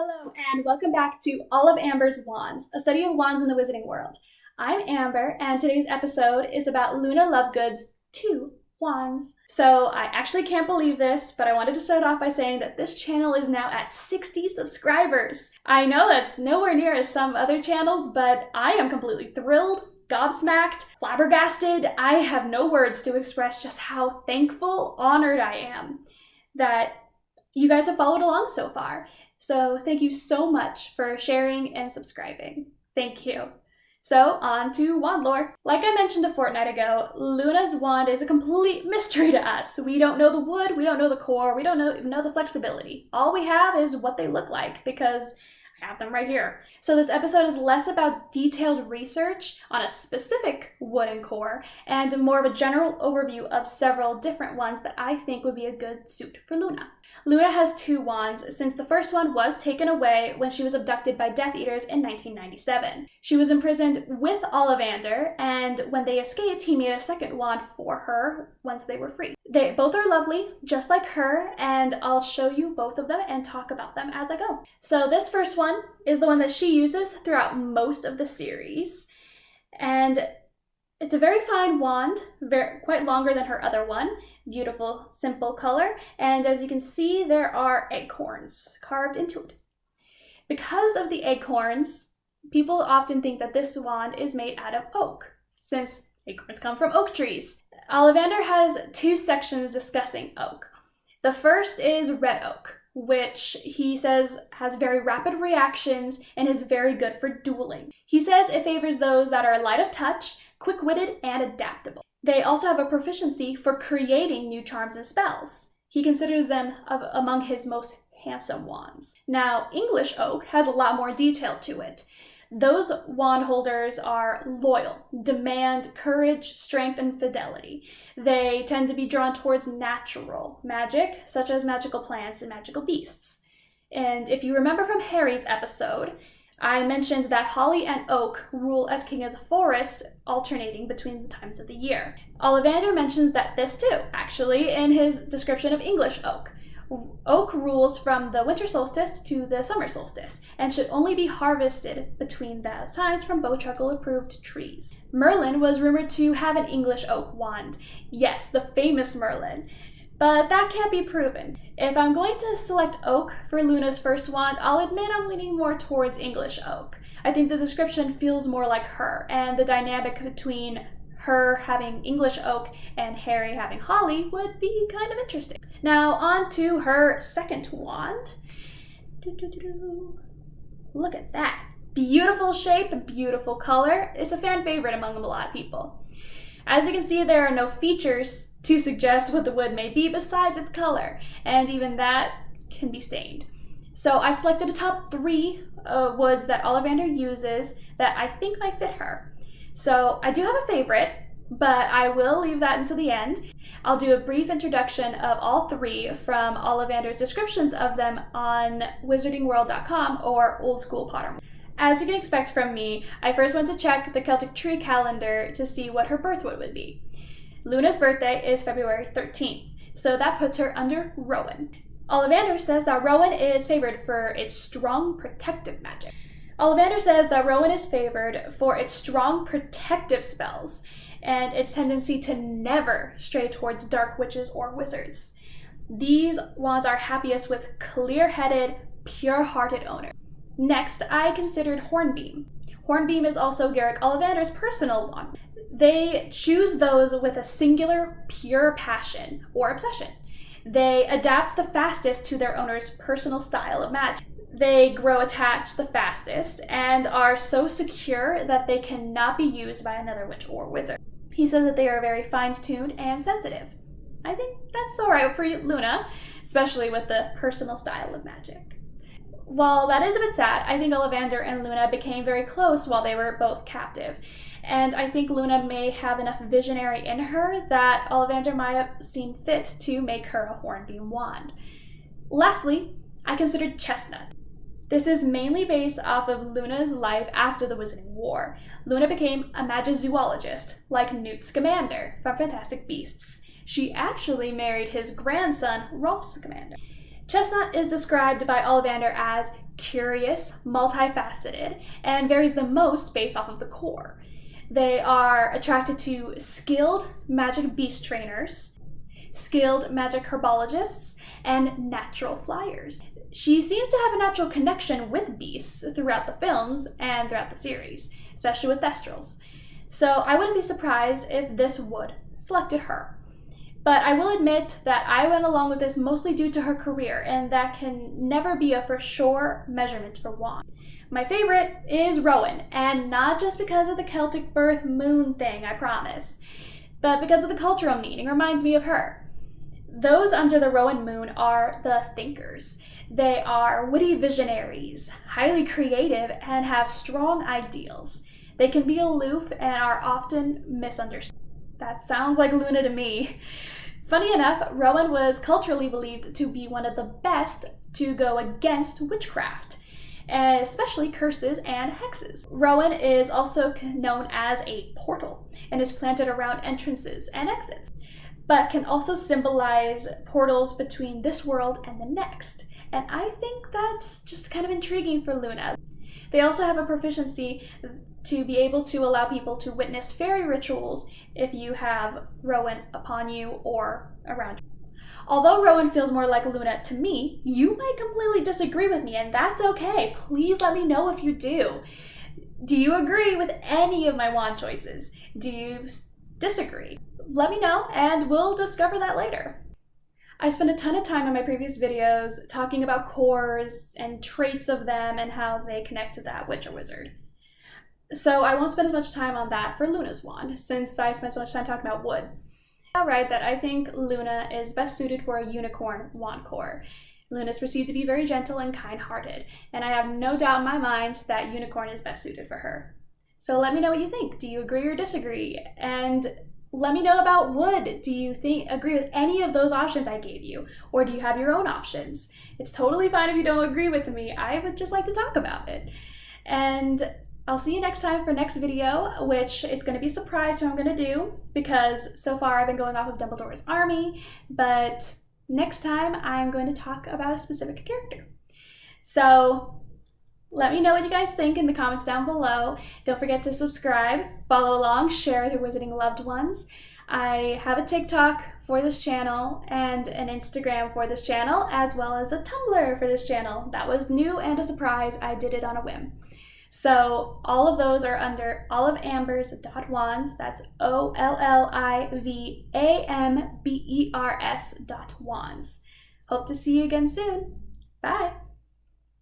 Hello, and welcome back to OllivAmbers.Wands, a study of wands in the wizarding world. I'm Amber, and today's episode is about Luna Lovegood's 2 wands. So I actually can't believe this, but I wanted to start off by saying that this channel is now at 60 subscribers. I know that's nowhere near as some other channels, but I am completely thrilled, gobsmacked, flabbergasted. I have no words to express just how thankful, honored I am that you guys have followed along so far. So thank you so much for sharing and subscribing. Thank you. So on to wand lore. Like I mentioned a fortnight ago, Luna's wand is a complete mystery to us. We don't know the wood, we don't know the core, we don't even know the flexibility. All we have is what they look like because I have them right here. So this episode is less about detailed research on a specific wooden core and more of a general overview of several different ones that I think would be a good suit for Luna. Luna has 2 wands since the first one was taken away when she was abducted by Death Eaters in 1997. She was imprisoned with OllivAmber, and when they escaped, he made a second wand for her once they were free. They both are lovely, just like her, and I'll show you both of them and talk about them as I go. So this first one is the one that she uses throughout most of the series, and it's a very fine wand, quite longer than her other one. Beautiful, simple color, and as you can see, there are acorns carved into it. Because of the acorns, people often think that this wand is made out of oak, since acorns come from oak trees. OllivAmber has 2 sections discussing oak. The first is red oak, which he says has very rapid reactions and is very good for dueling. He says it favors those that are light of touch, quick-witted, and adaptable. They also have a proficiency for creating new charms and spells. He considers them among his most handsome wands. Now, English oak has a lot more detail to it. Those wand holders are loyal, demand courage, strength, and fidelity. They tend to be drawn towards natural magic, such as magical plants and magical beasts. And if you remember from Harry's episode, I mentioned that holly and oak rule as king of the forest, alternating between the times of the year. OllivAmber mentions that this too, actually, in his description of English oak. Oak rules from the winter solstice to the summer solstice, and should only be harvested between those times from bowtruckle-approved trees. Merlin was rumored to have an English oak wand. Yes, the famous Merlin. But that can't be proven. If I'm going to select oak for Luna's first wand, I'll admit I'm leaning more towards English oak. I think the description feels more like her, and the dynamic between her having English oak and Harry having holly would be kind of interesting. Now on to her second wand. Look at that. Beautiful shape, beautiful color. It's a fan favorite among a lot of people. As you can see, there are no features to suggest what the wood may be besides its color, and even that can be stained. So I've selected a top 3 woods that OllivAmber uses that I think might fit her. So I do have a favorite, but I will leave that until the end. I'll do a brief introduction of all 3 from OllivAmber's descriptions of them on wizardingworld.com or Old School Pottermore. As you can expect from me, I first went to check the Celtic tree calendar to see what her birth would be. Luna's birthday is February 13th, so that puts her under Rowan. OllivAmber says that Rowan is favored for its strong protective magic. OllivAmber says that Rowan is favored for its strong protective spells and its tendency to never stray towards dark witches or wizards. These wands are happiest with clear-headed, pure-hearted owners. Next, I considered Hornbeam. Hornbeam is also Garrick OllivAmber's personal wand. They choose those with a singular, pure passion or obsession. They adapt the fastest to their owner's personal style of magic. They grow attached the fastest and are so secure that they cannot be used by another witch or wizard. He says that they are very fine-tuned and sensitive. I think that's alright for Luna, especially with the personal style of magic. While that is a bit sad, I think OllivAmber and Luna became very close while they were both captive. And I think Luna may have enough visionary in her that OllivAmber might have seen fit to make her a Hornbeam wand. Lastly, I considered Chestnut. This is mainly based off of Luna's life after the Wizarding War. Luna became a magizoologist, like Newt Scamander from Fantastic Beasts. She actually married his grandson, Rolf Scamander. Chestnut is described by Ollivander as curious, multifaceted, and varies the most based off of the core. They are attracted to skilled magic beast trainers, skilled magic herbologists, and natural flyers. She seems to have a natural connection with beasts throughout the films and throughout the series, especially with Thestrals. So I wouldn't be surprised if this would selected her. But I will admit that I went along with this mostly due to her career, and that can never be a for sure measurement for Wand. My favorite is Rowan, and not just because of the Celtic birth moon thing, I promise, but because of the cultural meaning. Reminds me of her. Those under the Rowan moon are the thinkers. They are witty visionaries, highly creative, and have strong ideals. They can be aloof and are often misunderstood. That sounds like Luna to me. Funny enough, Rowan was culturally believed to be one of the best to go against witchcraft, especially curses and hexes. Rowan is also known as a portal and is planted around entrances and exits, but can also symbolize portals between this world and the next. And I think that's just kind of intriguing for Luna. They also have a proficiency to be able to allow people to witness fairy rituals if you have Rowan upon you or around you. Although Rowan feels more like Luna to me, you might completely disagree with me, and that's okay. Please let me know if you do. Do you agree with any of my wand choices? Do you disagree? Let me know, and we'll discover that later. I spent a ton of time in my previous videos talking about cores and traits of them and how they connect to that witch or wizard. So I won't spend as much time on that for Luna's wand, since I spent so much time talking about wood. Alright, that I think Luna is best suited for a unicorn wand core. Luna is perceived to be very gentle and kind-hearted, and I have no doubt in my mind that unicorn is best suited for her. So let me know what you think. Do you agree or disagree? And let me know about wood. Do you agree with any of those options I gave you? Or do you have your own options? It's totally fine if you don't agree with me. I would just like to talk about it. And I'll see you next time for next video, which it's going to be a surprise who I'm going to do, because so far I've been going off of Dumbledore's army, but next time I'm going to talk about a specific character. So let me know what you guys think in the comments down below. Don't forget to subscribe, follow along, share with your wizarding loved ones. I have a TikTok for this channel and an Instagram for this channel, as well as a Tumblr for this channel. That was new and a surprise. I did it on a whim. So all of those are under OllivAmbers.Wands. That's OllivAmbers.Wands. Hope to see you again soon. Bye.